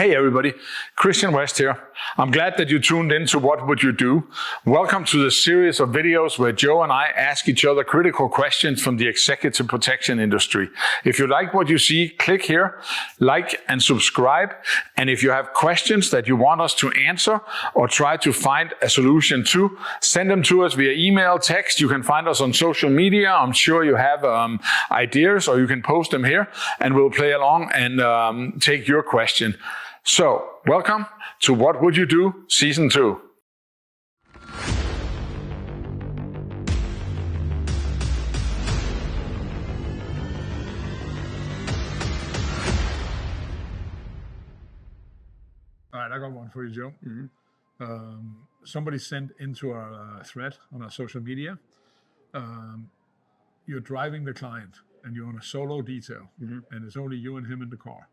Hey everybody, Christian West here. I'm glad that you tuned in to What Would You Do? Welcome to the series of videos where Joe and I ask each other critical questions from the executive protection industry. If you like what you see, click here, like and subscribe. And if you have questions that you want us to answer or try to find a solution to, send them to us via email, text. You can find us on social media. I'm sure you have ideas, or you can post them here and we'll play along and take your question. So, welcome to What Would You Do? Season 2. All right, I got one for you, Joe. Somebody sent into our thread on our social media, you're driving the client and you're on a solo detail and it's only you and him in the car.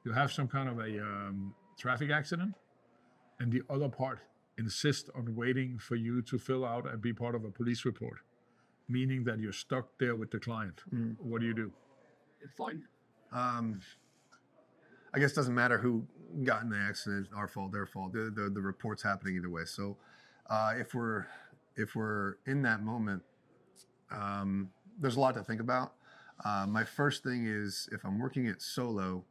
You have some kind of a traffic accident, and the other part insists on waiting for you to fill out and be part of a police report, meaning that you're stuck there with the client. What do you do? It's fine. I guess it doesn't matter who got in the accident, our fault, their fault. The report's happening either way. So if we're in that moment, there's a lot to think about. My first thing is, if I'm working it solo,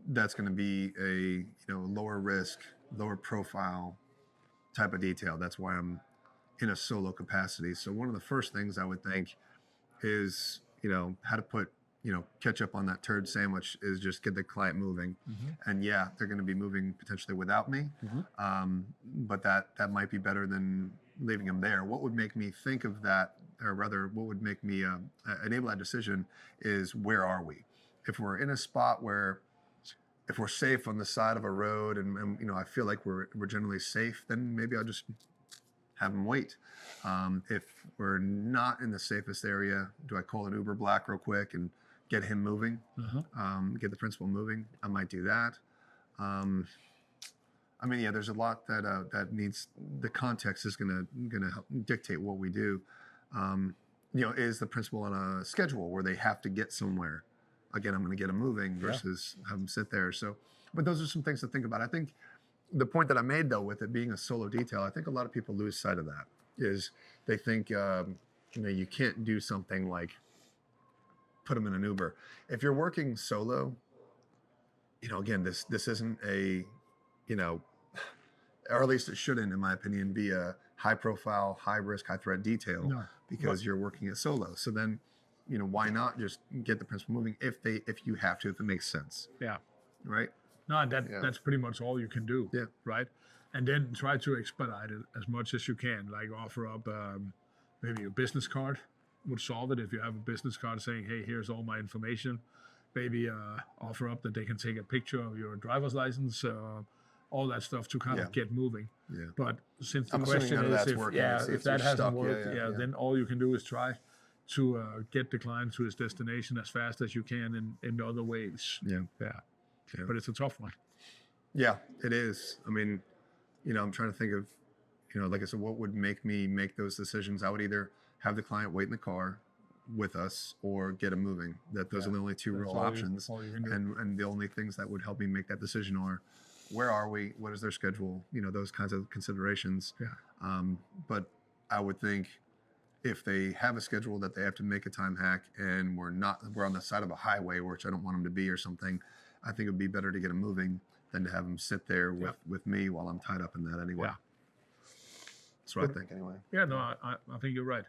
that's going to be a lower risk, lower profile type of detail. That's why I'm in a solo capacity. So one of the first things I would think is how to put ketchup on that turd sandwich is just get the client moving. And yeah, they're going to be moving potentially without me, but that might be better than leaving them there. What would make me think of that, or rather what would make me enable that decision, is where are we? If we're in a spot where, if we're safe on the side of a road and I feel like we're generally safe, then maybe I'll just have them wait. If we're not in the safest area, do I call an Uber Black real quick and get him moving, get the principal moving? I might do that. There's a lot that needs, the context is gonna help dictate what we do. Is the principal on a schedule where they have to get somewhere? Again, I'm going to get them moving versus have them sit there. So, but those are some things to think about. I think the point that I made, though, with it being a solo detail, I think a lot of people lose sight of that. Is they think you can't do something like put them in an Uber. If you're working solo, again, this isn't a or at least it shouldn't, in my opinion, be a high profile, high risk, high threat detail, because you're working it solo. So then, why not just get the principal moving if you have to, if it makes sense. Yeah. Right? No, that's pretty much all you can do. Yeah. Right? And then try to expedite it as much as you can. Like offer up maybe a business card would solve it. If you have a business card saying, hey, here's all my information, maybe offer up that they can take a picture of your driver's license, all that stuff to kind of get moving. Yeah. But since the question is if that hasn't worked, then all you can do is try to get the client to his destination as fast as you can in other ways. Yeah. But it's a tough one. Yeah, it is. I'm trying to think of, like I said, what would make me make those decisions? I would either have the client wait in the car with us or get him moving. Those are the only two real options. And the only things that would help me make that decision are, where are we? What is their schedule? Those kinds of considerations. Yeah. But I would think, if they have a schedule that they have to make a time hack and we're on the side of a highway, which I don't want them to be or something, I think it would be better to get them moving than to have them sit there with me while I'm tied up in that anyway. Yeah. That's what I think anyway. Yeah, no, I think you're right.